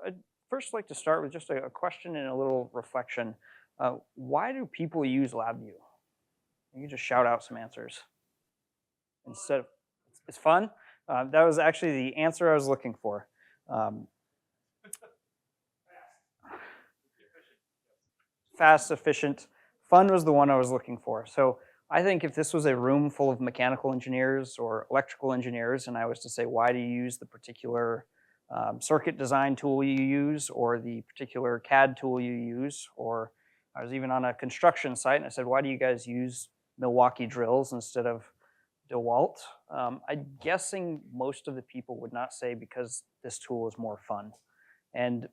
I'd first like to start with just a question and a little reflection. Why do people use LabVIEW? You can just shout out some answers instead of it's fun. That was actually the answer I was looking for. Um, Fast, efficient, fun was the one I was looking for. So I think if this was a room full of mechanical engineers or electrical engineers, and I was to say, why do you use the particular circuit design tool you use, or the particular CAD tool you use, or I was even on a construction site and I said, why do you guys use Milwaukee drills instead of DeWalt? I'm guessing most of the people would not say because this tool is more fun. And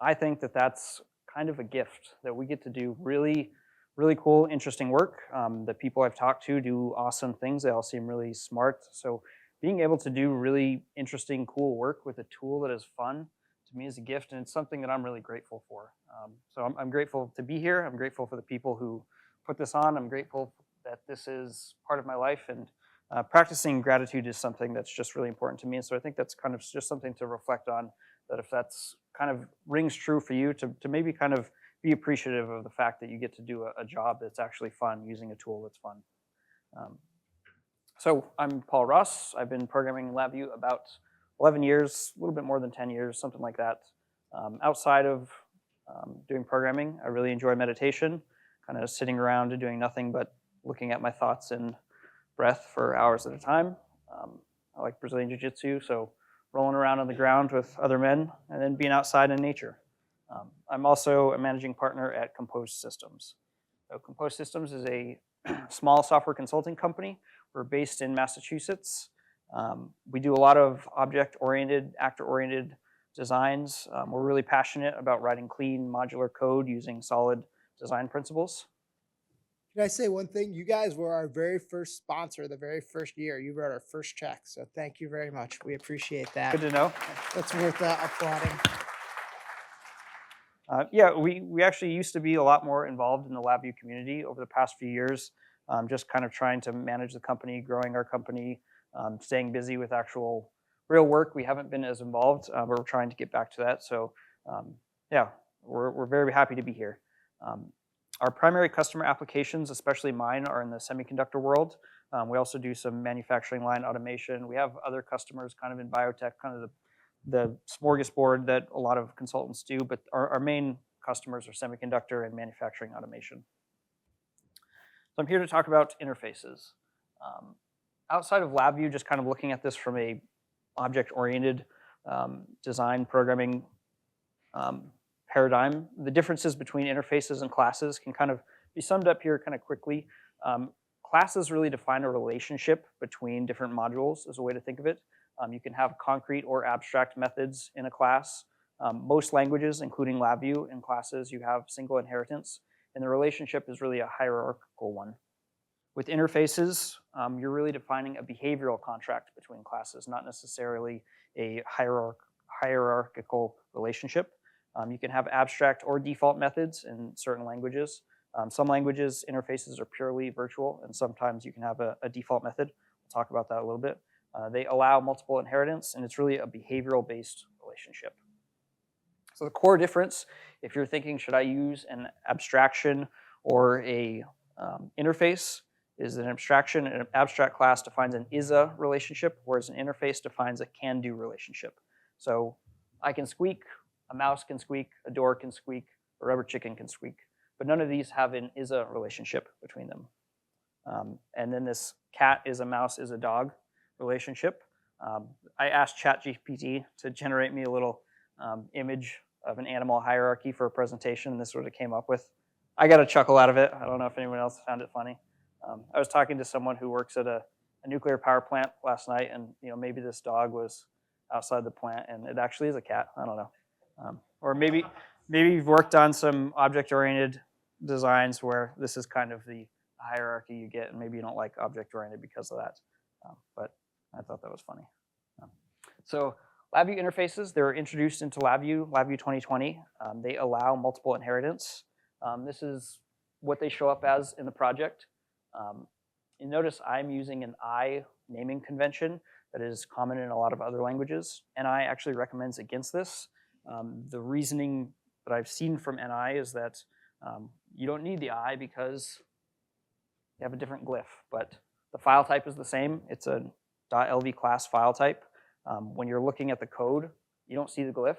I think that that's kind of a gift that we get to do really, really cool, interesting work. The people I've talked to do awesome things. They all seem really smart. So being able to do really interesting, cool work with a tool that is fun to me is a gift, and it's something that I'm really grateful for. So I'm grateful to be here. I'm grateful for the people who put this on. I'm grateful that this is part of my life, and practicing gratitude is something that's just really important to me. And so I think that's kind of just something to reflect on, that if that's kind of rings true for you, to maybe kind of be appreciative of the fact that you get to do a job that's actually fun using a tool that's fun. So I'm Paul Ross. I've been programming in LabVIEW about 11 years, a little bit more than 10 years, something like that. Outside of doing programming, I really enjoy meditation, kind of sitting around and doing nothing but looking at my thoughts and breath for hours at a time. I like Brazilian Jiu-Jitsu, so rolling around on the ground with other men and then being outside in nature. I'm also a managing partner at Compose Systems. So Compose Systems is a small software consulting company. We're based in Massachusetts. We do a lot of object-oriented, actor-oriented designs. We're really passionate about writing clean, modular code using solid design principles. Can I say one thing? You guys were our very first sponsor the very first year. You wrote our first check, so thank you very much. We appreciate that. Good to know. That's worth applauding. Yeah, we actually used to be a lot more involved in the LabVIEW community over the past few years, just kind of trying to manage the company, growing our company, staying busy with actual real work. We haven't been as involved, but we're trying to get back to that. So yeah, we're very happy to be here. Our primary customer applications, especially mine, are in the semiconductor world. We also do some manufacturing line automation. We have other customers kind of in biotech, kind of the smorgasbord that a lot of consultants do, but our main customers are semiconductor and manufacturing automation. So I'm here to talk about interfaces. Outside of LabVIEW, just kind of looking at this from a object-oriented design programming paradigm, the differences between interfaces and classes can kind of be summed up here kind of quickly. Classes really define a relationship between different modules, is a way to think of it. You can have concrete or abstract methods in a class. Most languages, including LabVIEW, in classes, you have single inheritance, and the relationship is really a hierarchical one. With interfaces, you're really defining a behavioral contract between classes, not necessarily a hierarchical relationship. You can have abstract or default methods in certain languages. Some languages, interfaces are purely virtual, and sometimes you can have a default method. We'll talk about that a little bit. They allow multiple inheritance, and it's really a behavioral-based relationship. So the core difference, if you're thinking, should I use an abstraction or a interface, is an abstraction. An abstract class defines an is-a relationship, whereas an interface defines a can-do relationship. So I can squeak, a mouse can squeak, a door can squeak, a rubber chicken can squeak, but none of these have an is-a relationship between them. And then this cat is a mouse is a dog relationship. I asked ChatGPT to generate me a little image of an animal hierarchy for a presentation, and this is what it came up with. I got a chuckle out of it. I don't know if anyone else found it funny. I was talking to someone who works at a nuclear power plant last night, and maybe this dog was outside the plant, and it actually is a cat. I don't know. Or maybe you've worked on some object-oriented designs where this is kind of the hierarchy you get, and maybe you don't like object-oriented because of that. But I thought that was funny. So LabVIEW interfaces, they're introduced into LabVIEW 2020. They allow multiple inheritance. This is what they show up as in the project. You notice I'm using an I naming convention that is common in a lot of other languages. NI actually recommends against this. The reasoning that I've seen from NI is that you don't need the I because you have a different glyph, but the file type is the same. It's a .lv class file type. When you're looking at the code, you don't see the glyph.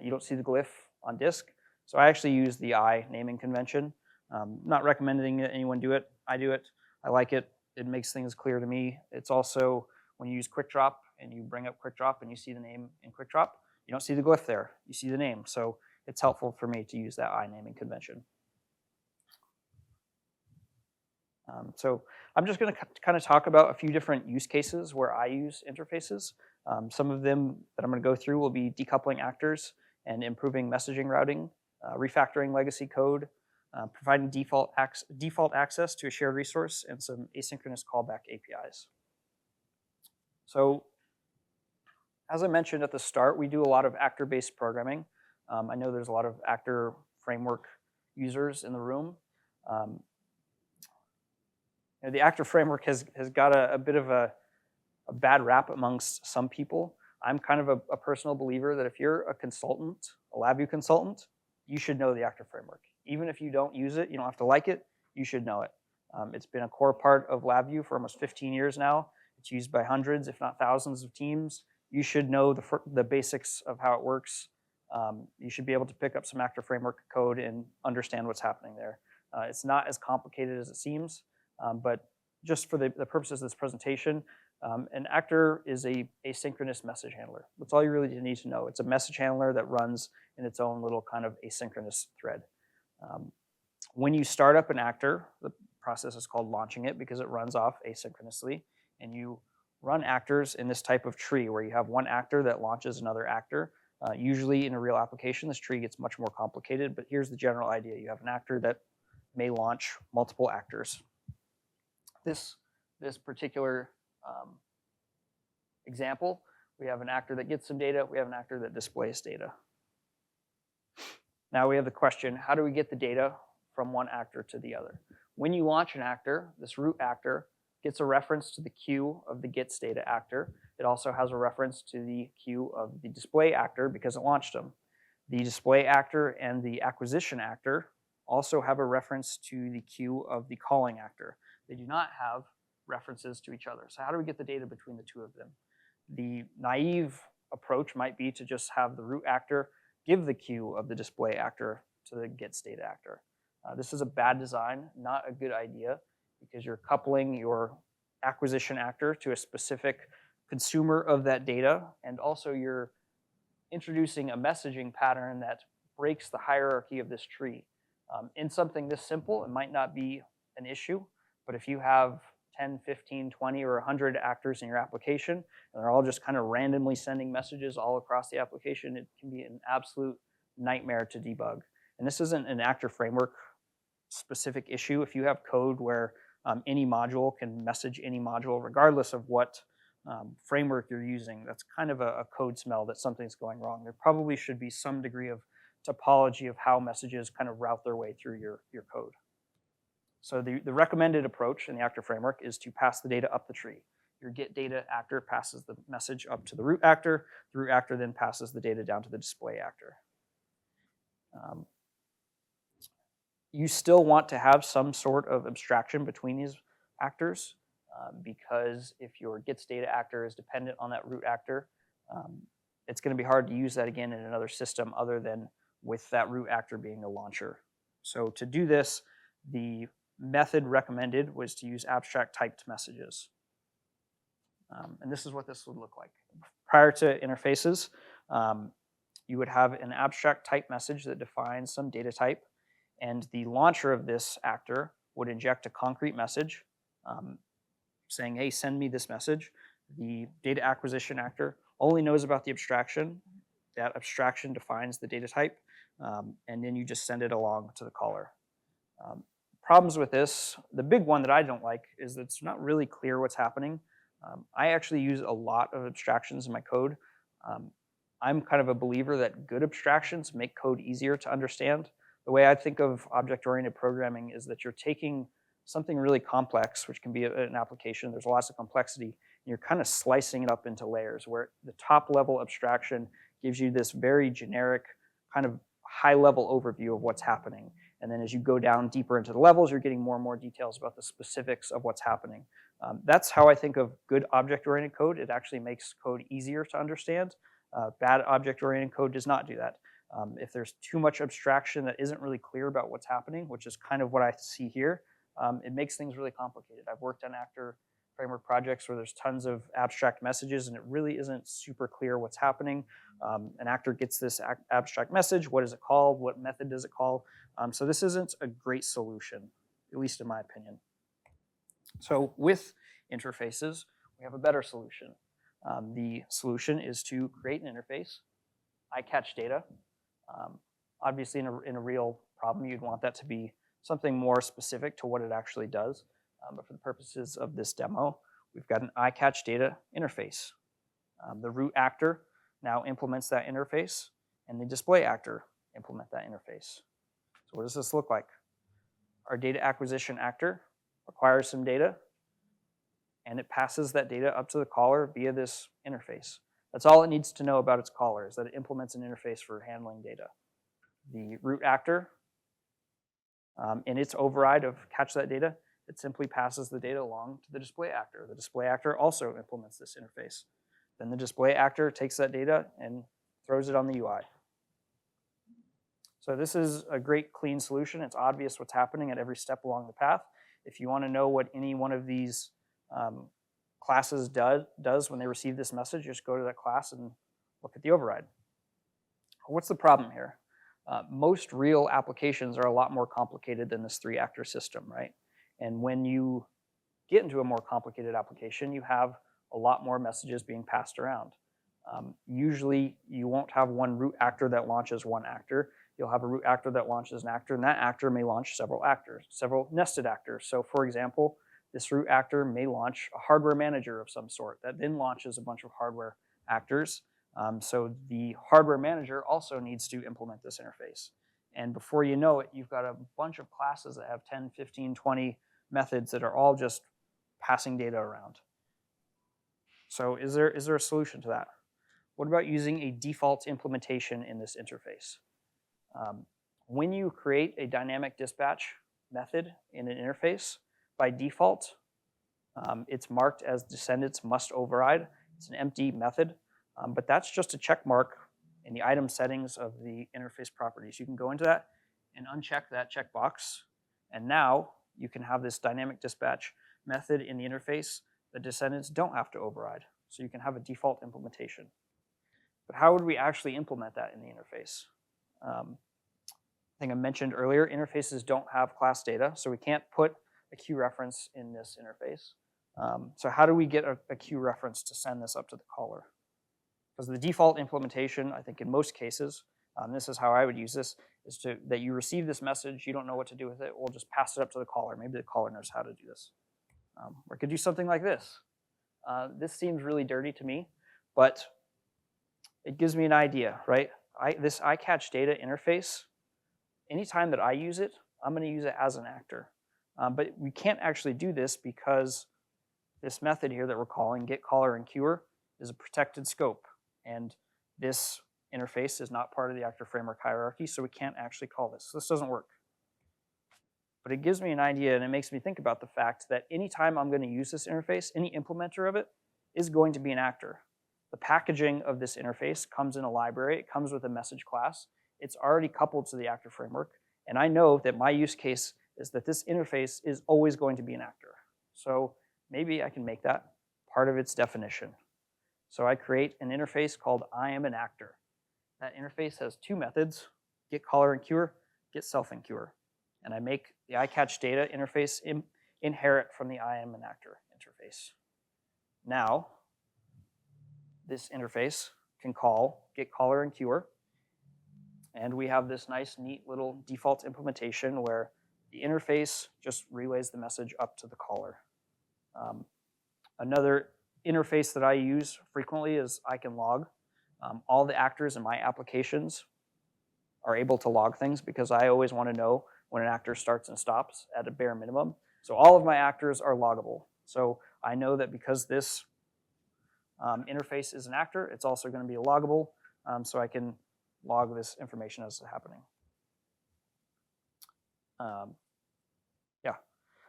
You don't see the glyph on disk. So I actually use the I naming convention. Not recommending that anyone do it. I do it. I like it. It makes things clear to me. It's also, when you use QuickDrop and you bring up QuickDrop and you see the name in QuickDrop, you don't see the glyph there. You see the name. So it's helpful for me to use that I naming convention. So I'm just going to kind of talk about a few different use cases where I use interfaces. Some of them that I'm going to go through will be decoupling actors and improving messaging routing, refactoring legacy code, providing default access to a shared resource, and some asynchronous callback APIs. So as I mentioned at the start, we do a lot of actor-based programming. I know there's a lot of actor framework users in the room. The actor framework has got a bit of a bad rap amongst some people. I'm kind of a personal believer that if you're a consultant, a LabVIEW consultant, you should know the actor framework. Even if you don't use it, you don't have to like it, you should know it. It's been a core part of LabVIEW for almost 15 years now. It's used by hundreds, if not thousands of teams. You should know the basics of how it works. You should be able to pick up some actor framework code and understand what's happening there. It's not as complicated as it seems. But just for the purposes of this presentation, an actor is a asynchronous message handler. That's all you really need to know. It's a message handler that runs in its own little kind of asynchronous thread. When you start up an actor, the process is called launching it because it runs off asynchronously. And you run actors in this type of tree where you have one actor that launches another actor. Usually in a real application, this tree gets much more complicated, but here's the general idea. You have an actor that may launch multiple actors. This particular example, we have an actor that gets some data, we have an actor that displays data. Now we have the question, how do we get the data from one actor to the other? When you launch an actor, this root actor gets a reference to the queue of the gets data actor. It also has a reference to the queue of the display actor because it launched them. The display actor and the acquisition actor also have a reference to the queue of the calling actor. They do not have references to each other. So how do we get the data between the two of them? The naive approach might be to just have the root actor give the queue of the display actor to the gets data actor. This is a bad design, not a good idea, because you're coupling your acquisition actor to a specific consumer of that data, and also you're introducing a messaging pattern that breaks the hierarchy of this tree. In something this simple, it might not be an issue, but if you have 10, 15, 20, or 100 actors in your application, and they're all just kind of randomly sending messages all across the application, it can be an absolute nightmare to debug. And this isn't an actor framework specific issue. If you have code where any module can message any module, regardless of what framework you're using, that's kind of a code smell that something's going wrong. There probably should be some degree of topology of how messages kind of route their way through your code. So the recommended approach in the actor framework is to pass the data up the tree. Your get data actor passes the message up to the root actor. The root actor then passes the data down to the display actor. You still want to have some sort of abstraction between these actors because if your gets data actor is dependent on that root actor, it's going to be hard to use that again in another system other than with that root actor being the launcher. So to do this, the method recommended was to use abstract typed messages. And this is what this would look like. Prior to interfaces, you would have an abstract type message that defines some data type, and the launcher of this actor would inject a concrete message saying, hey, send me this message. The data acquisition actor only knows about the abstraction. That abstraction defines the data type, and then you just send it along to the caller. Problems with this, the big one that I don't like is that it's not really clear what's happening. I actually use a lot of abstractions in my code. I'm kind of a believer that good abstractions make code easier to understand. The way I think of object-oriented programming is that you're taking something really complex, which can be an application, there's lots of complexity, and you're kind of slicing it up into layers where the top level abstraction gives you this very generic kind of high-level overview of what's happening. And then as you go down deeper into the levels, you're getting more and more details about the specifics of what's happening. That's how I think of good object-oriented code. It actually makes code easier to understand. Bad object-oriented code does not do that. If there's too much abstraction that isn't really clear about what's happening, which is kind of what I see here, it makes things really complicated. I've worked on actor framework projects where there's tons of abstract messages and it really isn't super clear what's happening. An actor gets this abstract message. What is it called? What method does it call? So this isn't a great solution, at least in my opinion. So with interfaces, we have a better solution. The solution is to create an interface. I catch data. Obviously, in a real problem, you'd want that to be something more specific to what it actually does. But for the purposes of this demo, we've got an iCatchData interface. The root actor now implements that interface, and the display actor implement that interface. So what does this look like? Our data acquisition actor acquires some data, and it passes that data up to the caller via this interface. That's all it needs to know about its caller, is that it implements an interface for handling data. The root actor, in its override of catch that data, it simply passes the data along to the display actor. The display actor also implements this interface. Then the display actor takes that data and throws it on the UI. So this is a great clean solution. It's obvious what's happening at every step along the path. If you want to know what any one of these classes does when they receive this message, just go to that class and look at the override. What's the problem here? Most real applications are a lot more complicated than this 3-actor system, right? And when you get into a more complicated application, you have a lot more messages being passed around. Usually, you won't have one root actor that launches one actor. You'll have a root actor that launches an actor, and that actor may launch several actors, several nested actors. So for example, this root actor may launch a hardware manager of some sort that then launches a bunch of hardware actors. So the hardware manager also needs to implement this interface. And before you know it, you've got a bunch of classes that have 10, 15, 20 methods that are all just passing data around. So is there a solution to that? What about using a default implementation in this interface? When you create a dynamic dispatch method in an interface, by default, it's marked as descendants must override. It's an empty method, but that's just a check mark in the item settings of the interface properties. You can go into that and uncheck that checkbox, and now you can have this dynamic dispatch method in the interface that descendants don't have to override. So you can have a default implementation. But how would we actually implement that in the interface? I think I mentioned earlier, interfaces don't have class data, so we can't put a queue reference in this interface. So how do we get a queue reference to send this up to the caller? Because the default implementation, I think in most cases, this is how I would use this, is that you receive this message, you don't know what to do with it, we'll just pass it up to the caller. Maybe the caller knows how to do this. Or it could do something like this. This seems really dirty to me, but it gives me an idea, right? This iCatchData interface, anytime that I use it, I'm going to use it as an actor. But we can't actually do this because this method here that we're calling getCaller and queuer is a protected scope. And this interface is not part of the actor framework hierarchy, so we can't actually call this. So this doesn't work. But it gives me an idea, and it makes me think about the fact that anytime I'm going to use this interface, any implementer of it is going to be an actor. The packaging of this interface comes in a library. It comes with a message class. It's already coupled to the actor framework. And I know that my use case is that this interface is always going to be an actor. So maybe I can make that part of its definition. So I create an interface called I am an actor. That interface has two methods, getCaller and queuer, getSelf and queuer. And I make the iCatchData interface inherit from the I am an actor interface. Now, this interface can call getCaller and queuer. And we have this nice, neat little default implementation where the interface just relays the message up to the caller. Another interface that I use frequently is I can log. All the actors in my applications are able to log things because I always want to know when an actor starts and stops at a bare minimum. So all of my actors are loggable. So I know that because this interface is an actor, it's also going to be loggable. so I can log this information as it's happening. Yeah,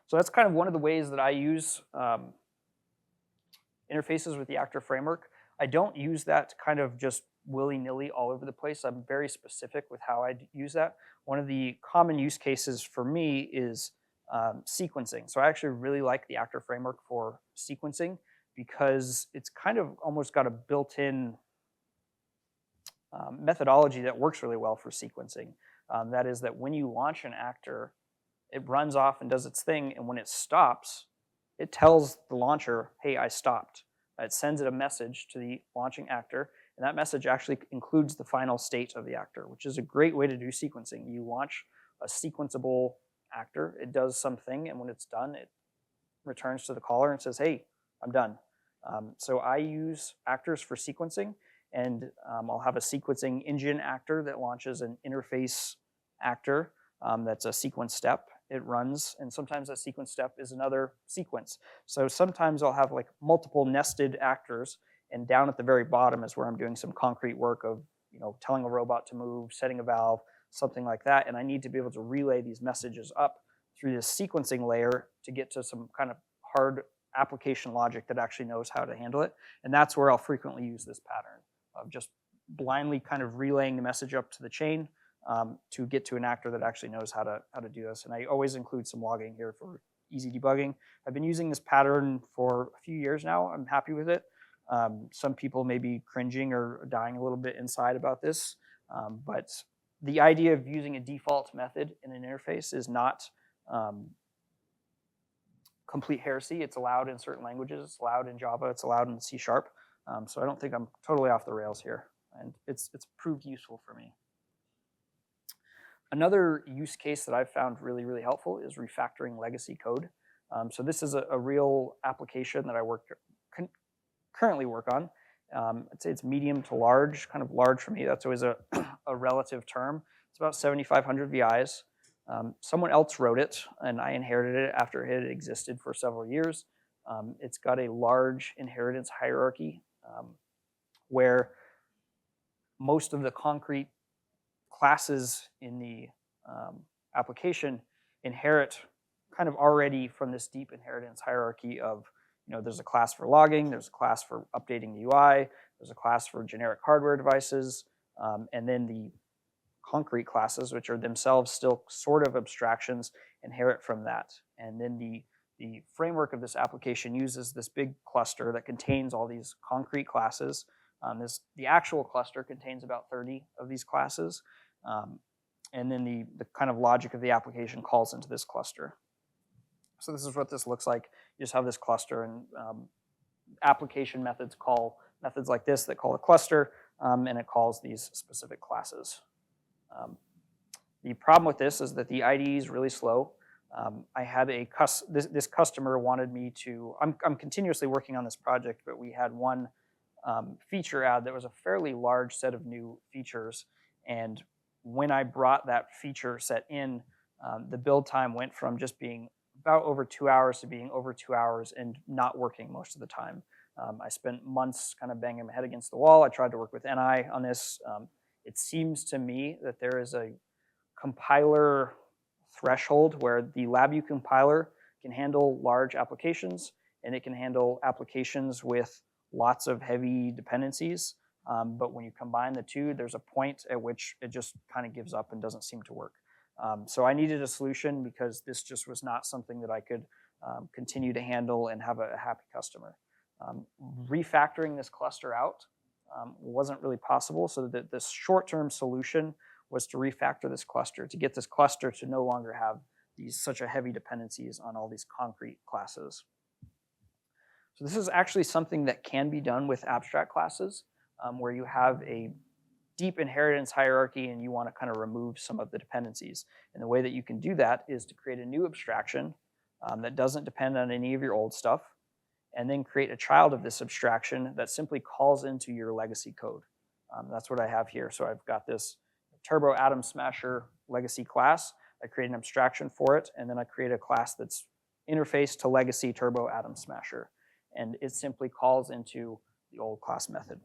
so that's kind of one of the ways that I use interfaces with the actor framework. I don't use that kind of just willy-nilly all over the place. I'm very specific with how I use that. One of the common use cases for me is sequencing. So I actually really like the actor framework for sequencing because it's kind of almost got a built-in methodology that works really well for sequencing. That is that when you launch an actor, it runs off and does its thing, and when it stops, it tells the launcher, hey, I stopped. It sends it a message to the launching actor, and that message actually includes the final state of the actor, which is a great way to do sequencing. You launch a sequenceable actor, it does something, and when it's done, it returns to the caller and says, hey, I'm done. So I use actors for sequencing, and I'll have a sequencing engine actor that launches an interface actor that's a sequence step. It runs, and sometimes that sequence step is another sequence. So sometimes I'll have like multiple nested actors, and down at the very bottom is where I'm doing some concrete work of, you know, telling a robot to move, setting a valve, something like that, and I need to be able to relay these messages up through this sequencing layer to get to some kind of hard application logic that actually knows how to handle it. And that's where I'll frequently use this pattern of just blindly kind of relaying the message up to the chain to get to an actor that actually knows how to do this. And I always include some logging here for easy debugging. I've been using this pattern for a few years now. I'm happy with it. Some people may be cringing or dying a little bit inside about this, but the idea of using a default method in an interface is not complete heresy. It's allowed in certain languages. It's allowed in Java. It's allowed in C#. So I don't think I'm totally off the rails here, and it's proved useful for me. Another use case that I've found really, really helpful is refactoring legacy code. So this is a real application that I currently work on. I'd say it's medium to large, kind of large for me. That's always a relative term. It's about 7,500 VIs. Someone else wrote it, and I inherited it after it had existed for several years. It's got a large inheritance hierarchy where most of the concrete classes in the application inherit kind of already from this deep inheritance hierarchy of, you know, there's a class for logging, there's a class for updating the UI, there's a class for generic hardware devices, and then the concrete classes, which are themselves still sort of abstractions, inherit from that. And then the framework of this application uses this big cluster that contains all these concrete classes. The actual cluster contains about 30 of these classes. And then the kind of logic of the application calls into this cluster. So this is what this looks like. You just have this cluster, and application methods call methods like this that call a cluster, and it calls these specific classes. The problem with this is that the IDE is really slow. I had this customer wanted me to, I'm continuously working on this project, but we had one feature add that was a fairly large set of new features. And when I brought that feature set in, the build time went from just being about over 2 hours to being over 2 hours and not working most of the time. I spent months kind of banging my head against the wall. I tried to work with NI on this. It seems to me that there is a compiler threshold where the LabVIEW compiler can handle large applications, and it can handle applications with lots of heavy dependencies. But when you combine the two, there's a point at which it just kind of gives up and doesn't seem to work. So I needed a solution because this just was not something that I could continue to handle and have a happy customer. Refactoring this cluster out wasn't really possible, so that this short-term solution was to refactor this cluster, to get this cluster to no longer have such a heavy dependencies on all these concrete classes. So this is actually something that can be done with abstract classes, where you have a deep inheritance hierarchy and you want to kind of remove some of the dependencies. And the way that you can do that is to create a new abstraction that doesn't depend on any of your old stuff, and then create a child of this abstraction that simply calls into your legacy code. That's what I have here. So I've got this Turbo Atom Smasher legacy class. I create an abstraction for it, and then I create a class that's interfaced to legacy Turbo Atom Smasher. And it simply calls into the old class method.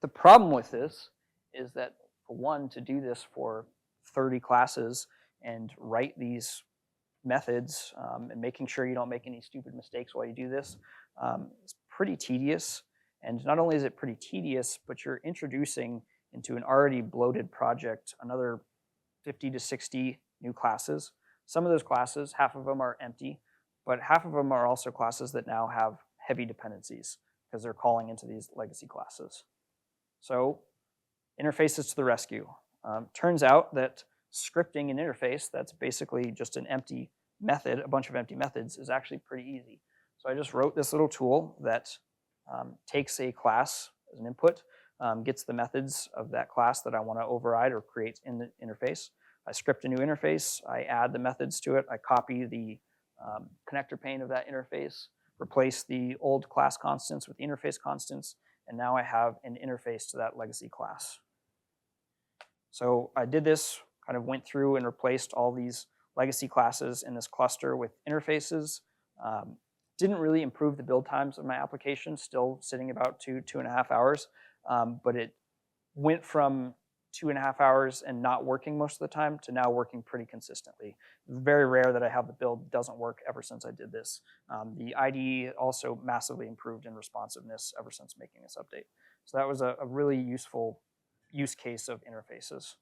The problem with this is that, for one, to do this for 30 classes and write these methods and making sure you don't make any stupid mistakes while you do this is pretty tedious. And not only is it pretty tedious, but you're introducing into an already bloated project another 50 to 60 new classes. Some of those classes, half of them are empty, but half of them are also classes that now have heavy dependencies because they're calling into these legacy classes. So interfaces to the rescue. Turns out that scripting an interface that's basically just an empty method, a bunch of empty methods, is actually pretty easy. So I just wrote this little tool that takes a class as an input, gets the methods of that class that I want to override or create in the interface. I script a new interface, I add the methods to it, I copy the connector pane of that interface, replace the old class constants with the interface constants, and now I have an interface to that legacy class. So I did this, kind of went through and replaced all these legacy classes in this cluster with interfaces. Didn't really improve the build times of my application, still sitting about 2.5 hours, but it went from 2.5 hours and not working most of the time to now working pretty consistently. Very rare that I have the build doesn't work ever since I did this. The IDE also massively improved in responsiveness ever since making this update. So that was a really useful use case of interfaces.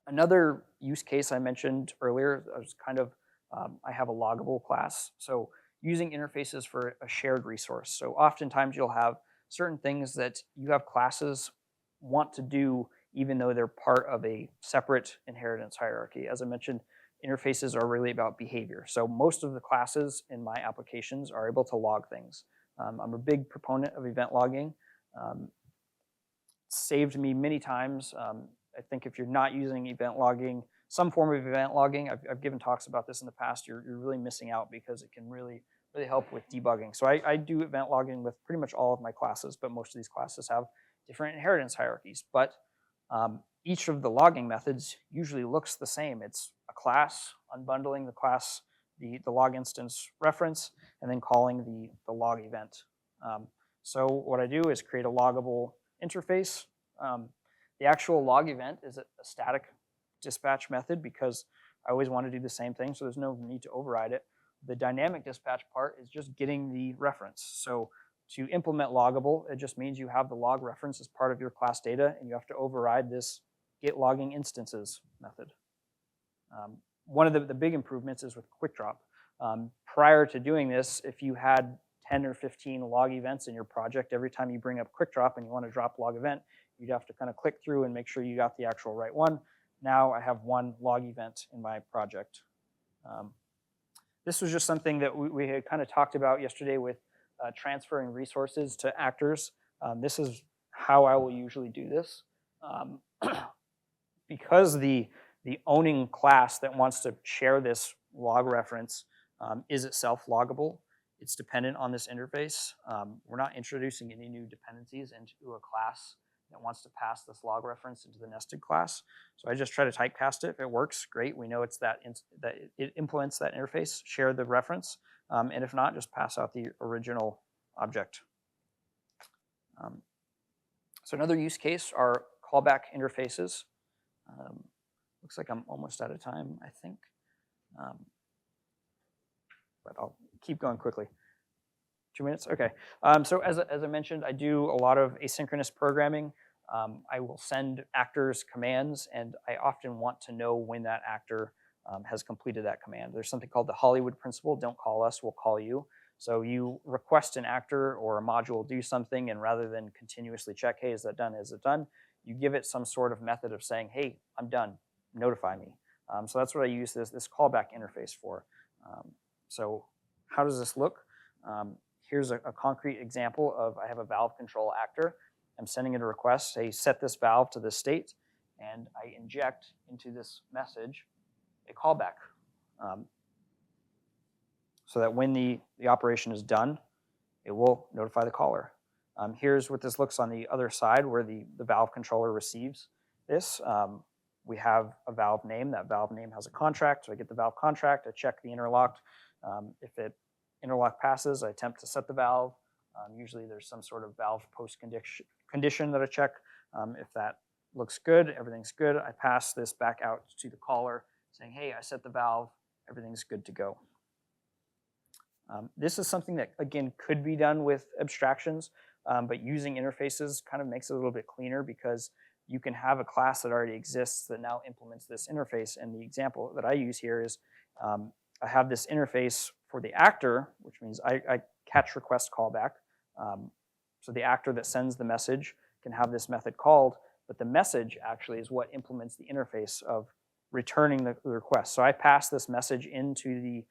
Another use case I mentioned earlier was kind of, I have a loggable class. So using interfaces for a shared resource. So oftentimes you'll have certain things that you have classes want to do even though they're part of a separate inheritance hierarchy. As I mentioned, interfaces are really about behavior. So most of the classes in my applications are able to log things. I'm a big proponent of event logging. Saved me many times. I think if you're not using event logging, some form of event logging, I've given talks about this in the past, you're really missing out because it can really help with debugging. So I do event logging with pretty much all of my classes, but most of these classes have different inheritance hierarchies. But each of the logging methods usually looks the same. It's a class, unbundling the class, the log instance reference, and then calling the log event. So what I do is create a loggable interface. The actual log event is a static dispatch method because I always want to do the same thing, so there's no need to override it. The dynamic dispatch part is just getting the reference. So to implement loggable, it just means you have the log reference as part of your class data, and you have to override this get logging instances method. One of the big improvements is with quick drop. Prior to doing this, if you had 10 or 15 log events in your project, every time you bring up quick drop and you want to drop log event, you'd have to kind of click through and make sure you got the actual right one. Now I have one log event in my project. This was just something that we had kind of talked about yesterday with transferring resources to actors. This is how I will usually do this. Because the owning class that wants to share this log reference is itself loggable, it's dependent on this interface. We're not introducing any new dependencies into a class that wants to pass this log reference into the nested class. So I just try to typecast it. If it works, great. We know it's that it implements that interface, share the reference, and if not, just pass out the original object. So another use case are callback interfaces. Looks like I'm almost out of time, I think. But I'll keep going quickly. 2 minutes? Okay. So as I mentioned, I do a lot of asynchronous programming. I will send actors commands, and I often want to know when that actor has completed that command. There's something called the Hollywood principle. Don't call us, we'll call you. So you request an actor or a module do something, and rather than continuously check, hey, is that done, is it done? You give it some sort of method of saying, hey, I'm done, notify me. So that's what I use this callback interface for. So how does this look? Here's a concrete example of I have a valve control actor. I'm sending it a request, say set this valve to this state, and I inject into this message a callback. So that when the operation is done, it will notify the caller. Here's what this looks on the other side where the valve controller receives this. We have a valve name. That valve name has a contract, so I get the valve contract, I check the interlocked. If it interlock passes, I attempt to set the valve. Usually there's some sort of valve post condition that I check. If that looks good, everything's good, I pass this back out to the caller saying, hey, I set the valve, everything's good to go. This is something that, again, could be done with abstractions, but using interfaces kind of makes it a little bit cleaner because you can have a class that already exists that now implements this interface. And the example that I use here is I have this interface for the actor, which means I catch request callback. So the actor that sends the message can have this method called, but the message actually is what implements the interface of returning the request. So I pass this message into the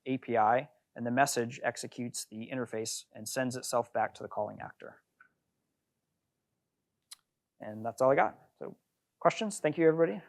API, and the message executes the interface and sends itself back to the calling actor. And that's all I got. So questions? Thank you, everybody.